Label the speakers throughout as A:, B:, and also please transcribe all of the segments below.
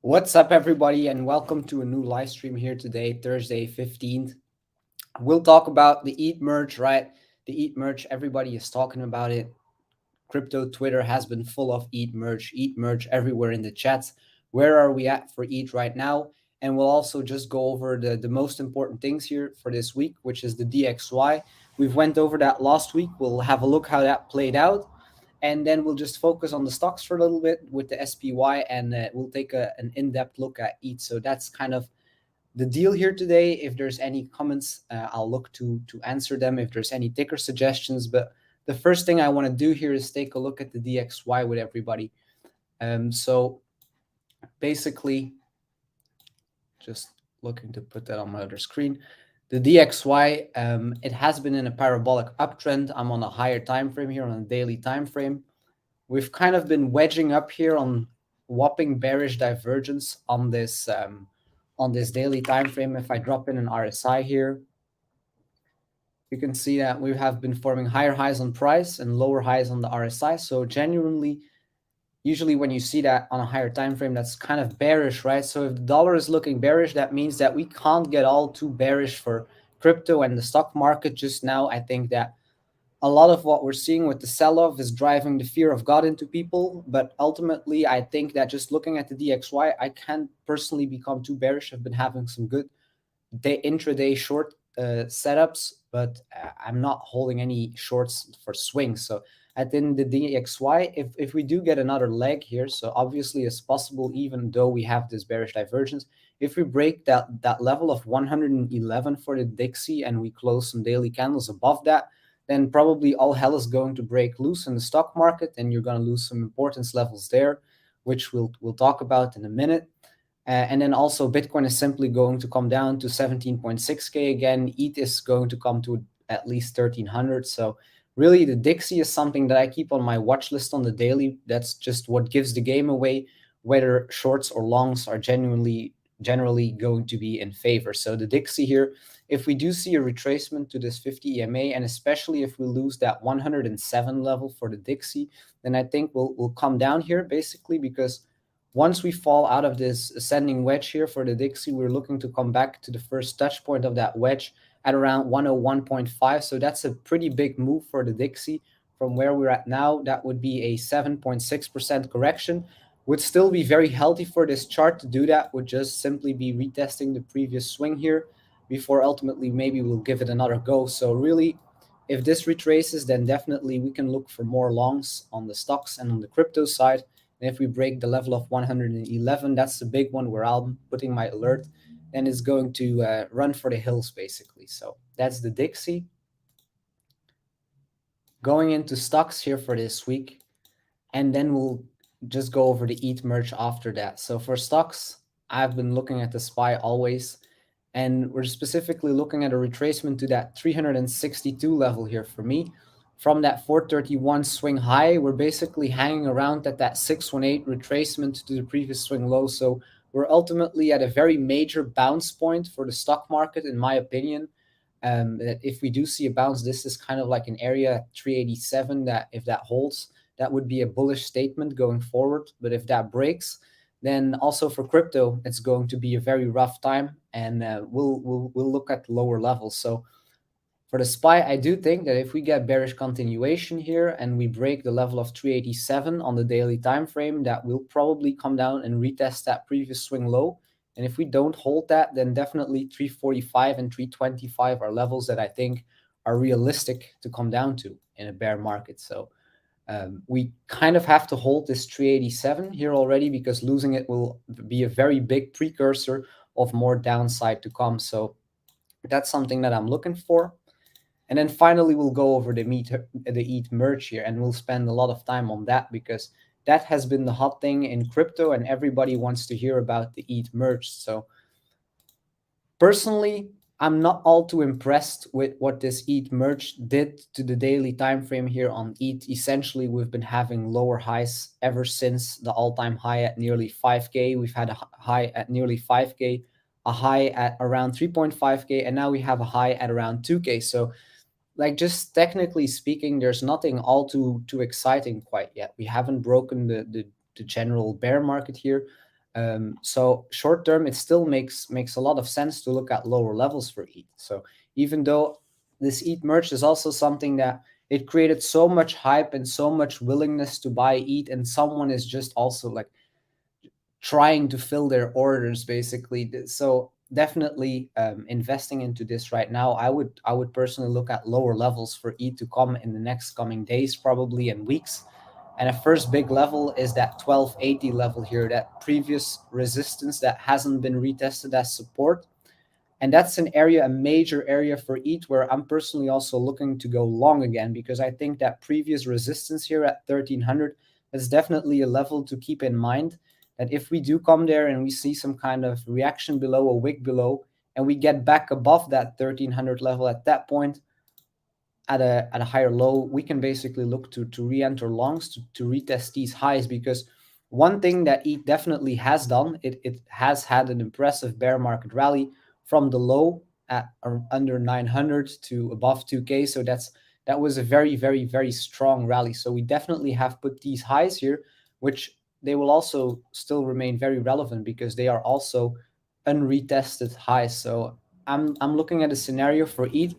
A: What's up, everybody, and welcome to a new live stream here today, Thursday 15th. We'll talk about the Eth Merge, right? The Eth Merge, everybody is talking about it. Crypto Twitter has been full of Eth Merge everywhere in the chats. Where are we at for Eth right now? And we'll also just go over the most important things here for this week, which is the DXY. We've went over that last week. We'll have a look how that played out. And then we'll just focus on the stocks for a little bit with the SPY, and we'll take an in-depth look at each. So that's kind of the deal here today. If there's any comments, I'll look to answer them. If there's any ticker suggestions, but the first thing I want to do here is take a look at the DXY with everybody. So basically, just looking to put that on my other screen. The DXY, it has been in a parabolic uptrend. I'm on a higher time frame here, on a daily time frame. We've kind of been wedging up here on whopping bearish divergence on this daily time frame. If I drop in an RSI here, you can see that we have been forming higher highs on price and lower highs on the RSI. So genuinely, usually when you see that on a higher time frame, that's kind of bearish, right? So if the dollar is looking bearish, that means that we can't get all too bearish for crypto and the stock market just now. I think that a lot of what we're seeing with the sell-off is driving the fear of God into people. But ultimately, I think that just looking at the DXY, I can't personally become too bearish. I've been having some good intraday short setups, but I'm not holding any shorts for swings. So at the end of the DXY, if we do get another leg here, so obviously it's possible, even though we have this bearish divergence, if we break that level of 111 for the Dixie and we close some daily candles above that, then probably all hell is going to break loose in the stock market, and you're going to lose some importance levels there, which we'll talk about in a minute. And then also Bitcoin is simply going to come down to 17.6K again. ETH is going to come to at least 1300. So really the Dixie is something that I keep on my watch list on the daily. That's just what gives the game away, whether shorts or longs are generally going to be in favor. So the Dixie here, if we do see a retracement to this 50 EMA, and especially if we lose that 107 level for the Dixie, then I think we'll come down here basically, because once we fall out of this ascending wedge here for the Dixie, we're looking to come back to the first touch point of that wedge at around 101.5. So that's a pretty big move for the Dixie from where we're at now. That would be a 7.6% correction. Would still be very healthy for this chart to do that. Would just simply be retesting the previous swing here before ultimately maybe we'll give it another go. So really, if this retraces, then definitely we can look for more longs on the stocks and on the crypto side. And if we break the level of 111, that's the big one where I'm putting my alert, and it's going to run for the hills basically. So that's the Dixie. Going into stocks here for this week, and then we'll just go over the Eth Merge after that. So for stocks, I've been looking at the SPY always, and we're specifically looking at a retracement to that 362 level here for me. From that 431 swing high, we're basically hanging around at that 618 retracement to the previous swing low. So we're ultimately at a very major bounce point for the stock market, in my opinion. That if we do see a bounce, this is kind of like an area 387 that if that holds, that would be a bullish statement going forward. But if that breaks, then also for crypto, it's going to be a very rough time, and we'll look at lower levels. So for the SPY, I do think that if we get bearish continuation here and we break the level of 387 on the daily time frame, that will probably come down and retest that previous swing low. And if we don't hold that, then definitely 345 and 325 are levels that I think are realistic to come down to in a bear market. So we kind of have to hold this 387 here already, because losing it will be a very big precursor of more downside to come. So that's something that I'm looking for. And then finally, we'll go over the Eth Merge here, and we'll spend a lot of time on that, because that has been the hot thing in crypto and everybody wants to hear about the Eth Merge. So personally, I'm not all too impressed with what this Eth Merge did to the daily time frame here on ETH. Essentially, we've been having lower highs ever since the all-time high at nearly 5K. We've had a high at nearly 5K, a high at around 3.5K, and now we have a high at around 2K. So like, just technically speaking, there's nothing all too exciting quite yet. We haven't broken the general bear market here. So short term, it still makes a lot of sense to look at lower levels for ETH. So even though this ETH merge is also something that it created so much hype and so much willingness to buy ETH, and someone is just also like trying to fill their orders basically. So definitely investing into this right now, I would personally look at lower levels for ETH to come in the next coming days, probably, and weeks. And a first big level is that 1280 level here, that previous resistance that hasn't been retested as support. And that's an area, a major area for ETH, where I'm personally also looking to go long again, because I think that previous resistance here at 1300 is definitely a level to keep in mind. That if we do come there and we see some kind of reaction below, a wick below, and we get back above that 1300 level at that point, at a higher low, we can basically look to re-enter longs to retest these highs. Because one thing that ETH definitely has done, it has had an impressive bear market rally from the low at under 900 to above 2K. So that was a very, very, very strong rally. So we definitely have put these highs here, which they will also still remain very relevant because they are also unretested highs. So I'm looking at a scenario for ETH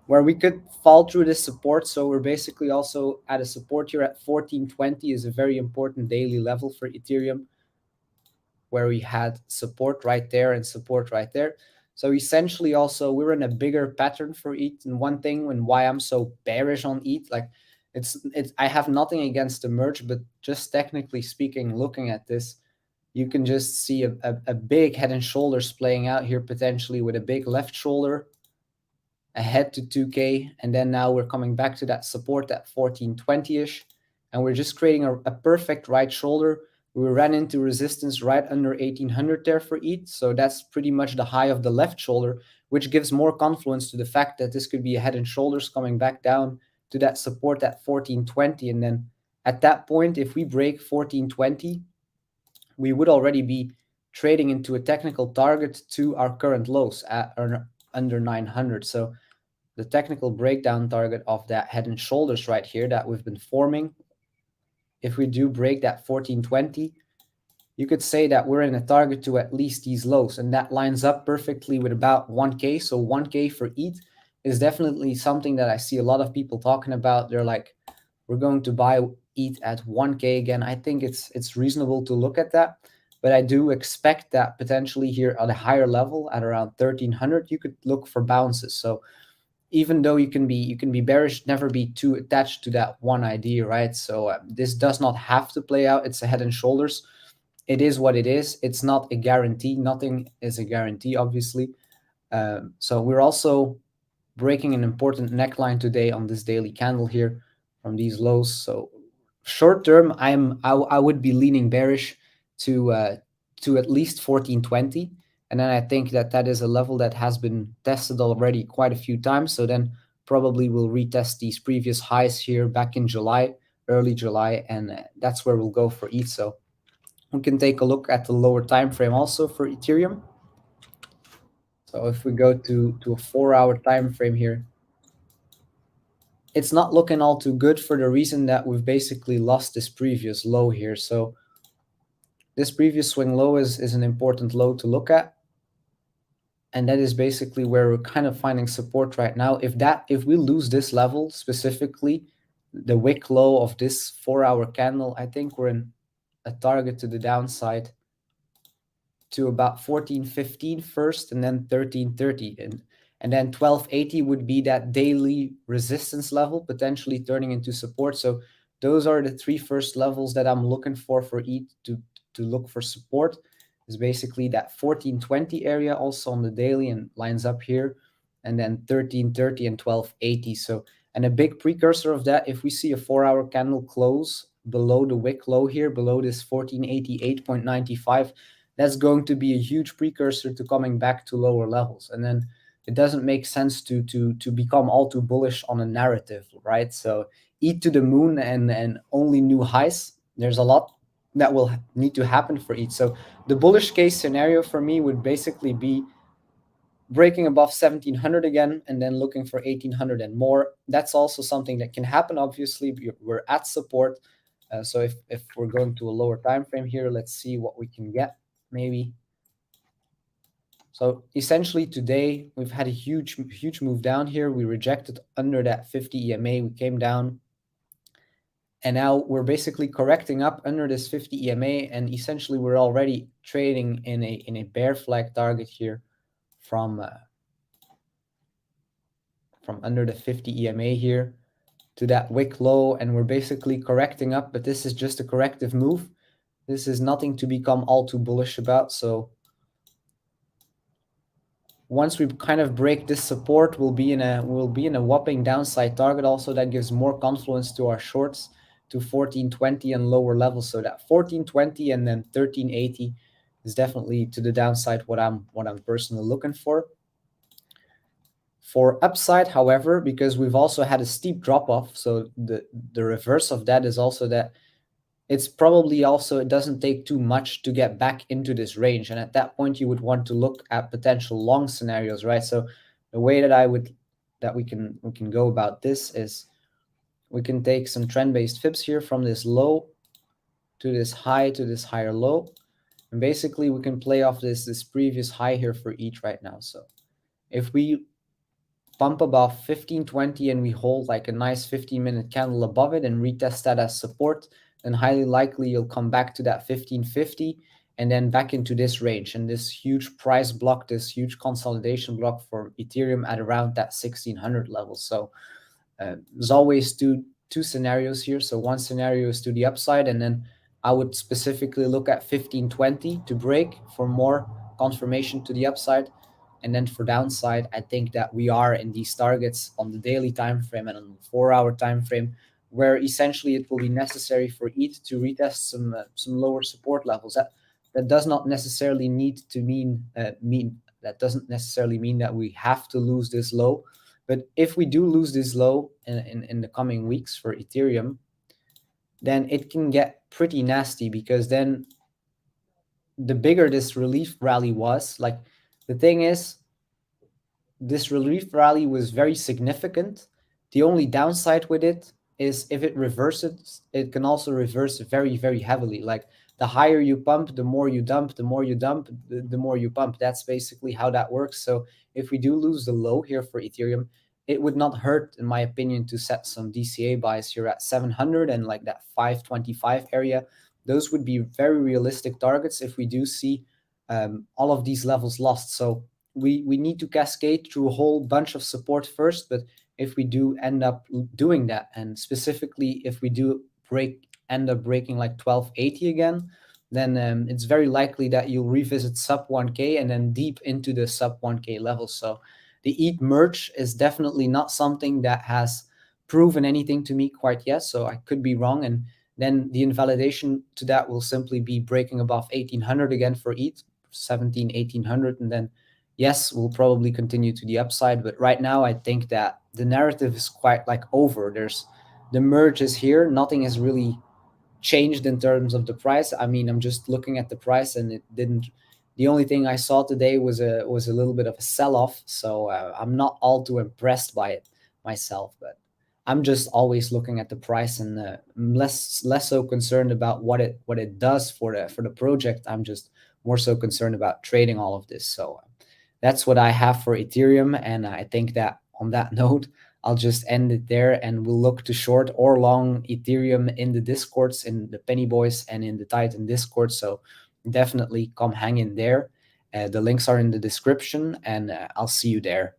A: where we could fall through this support. So we're basically also at a support here at 1420 is a very important daily level for Ethereum, where we had support right there and support right there. So essentially also we're in a bigger pattern for ETH. And one thing and why I'm so bearish on ETH, like it's I have nothing against the merge, but just technically speaking, looking at this, you can just see a big head and shoulders playing out here, potentially with a big left shoulder ahead to 2K, and then now we're coming back to that support at 1420-ish, and we're just creating a perfect right shoulder. We ran into resistance right under 1800 there for ETH, so that's pretty much the high of the left shoulder, which gives more confluence to the fact that this could be a head and shoulders coming back down to that support at 1420. And then at that point, if we break 1420, we would already be trading into a technical target to our current lows at under 900. So the technical breakdown target of that head and shoulders right here that we've been forming, if we do break that 1420, you could say that we're in a target to at least these lows, and that lines up perfectly with about 1K. So 1K for ETH is definitely something that I see a lot of people talking about. They're like, we're going to buy ETH at 1K again. I think it's reasonable to look at that, but I do expect that potentially here at a higher level at around 1300, you could look for bounces. So even though you can be bearish, never be too attached to that one idea, right? So this does not have to play out. It's a head and shoulders. It is what it is. It's not a guarantee. Nothing is a guarantee, obviously. So we're also breaking an important neckline today on this daily candle here from these lows. So short term, I would be leaning bearish to at least 1420. And then I think that is a level that has been tested already quite a few times. So then probably we'll retest these previous highs here back in July, early July, and that's where we'll go for ETH. So we can take a look at the lower time frame also for Ethereum. So if we go to a 4-hour time frame here, it's not looking all too good for the reason that we've basically lost this previous low here. So this previous swing low is an important low to look at. And that is basically where we're kind of finding support right now. If we lose this level, specifically the wick low of this 4-hour candle, I think we're in a target to the downside to about 1415 first, and then 1330, and then 1280 would be that daily resistance level, potentially turning into support. So those are the three first levels that I'm looking for ETH to look for support. Is basically that 1420 area also on the daily and lines up here, and then 1330 and 1280. So, and a big precursor of that, if we see a 4-hour candle close below the wick low here, below this 1488.95, that's going to be a huge precursor to coming back to lower levels. And then it doesn't make sense to become all too bullish on a narrative, right? So ETH to the moon and only new highs. There's a lot that will need to happen for ETH. So the bullish case scenario for me would basically be breaking above 1700 again, and then looking for 1800 and more. That's also something that can happen. Obviously, we're at support. So if we're going to a lower time frame here, let's see what we can get maybe. So essentially today we've had a huge move down here. We rejected under that 50 EMA. We came down, and now we're basically correcting up under this 50 EMA, and essentially we're already trading in a bear flag target here from under the 50 EMA here to that wick low, and we're basically correcting up, but this is just a corrective move. This is nothing to become all too bullish about. So once we kind of break this support, we'll be in a whopping downside target. Also, that gives more confluence to our shorts to 1420 and lower levels. So that 1420 and then 1380 is definitely to the downside what I'm personally looking for. For upside, however, because we've also had a steep drop off, so the reverse of that is also that it's probably also, it doesn't take too much to get back into this range. And at that point, you would want to look at potential long scenarios, right? So the way that we can go about this is we can take some trend-based fibs here from this low to this high to this higher low. And basically we can play off this previous high here for each right now. So if we bump above 1520 and we hold like a nice 15-minute candle above it and retest that as support, then highly likely you'll come back to that 1550 and then back into this range and this huge price block, this huge consolidation block for Ethereum at around that 1600 level. So there's always two scenarios here. So one scenario is to the upside, and then I would specifically look at 1520 to break for more confirmation to the upside. And then for downside, I think that we are in these targets on the daily time frame and on the 4-hour time frame, where essentially it will be necessary for ETH to retest some lower support levels. That does not necessarily need to mean that doesn't necessarily mean that we have to lose this low. But if we do lose this low in the coming weeks for Ethereum, then it can get pretty nasty, because then the bigger this relief rally was, like, the thing is, this relief rally was very significant. The only downside with it is if it reverses, it can also reverse very, very heavily. Like, the higher you pump, the more you dump, the more you dump, the more you pump. That's basically how that works. So if we do lose the low here for Ethereum, it would not hurt, in my opinion, to set some DCA buys here at 700 and like that 525 area. Those would be very realistic targets if we do see all of these levels lost. So we need to cascade through a whole bunch of support first. But if we do end up doing that, and specifically if we do end up breaking like 1280 again, then it's very likely that you'll revisit sub 1K and then deep into the sub 1K level. So the Eth Merge is definitely not something that has proven anything to me quite yet. So I could be wrong. And then the invalidation to that will simply be breaking above 1800 again for ETH, 1800. And then, yes, we'll probably continue to the upside. But right now, I think that the narrative is quite like over. The merge is here. Nothing has really changed in terms of the price. I mean, I'm just looking at the price, and it didn't. The only thing I saw today was a little bit of a sell-off. So I'm not all too impressed by it myself. But I'm just always looking at the price, and I'm less so concerned about what it does for the project. I'm just more so concerned about trading all of this. So that's what I have for Ethereum, and I think that on that note, I'll just end it there, and we'll look to short or long Ethereum in the Discords, in the Penny Boys and in the Titan Discord. So definitely come hang in there. The links are in the description, and I'll see you there.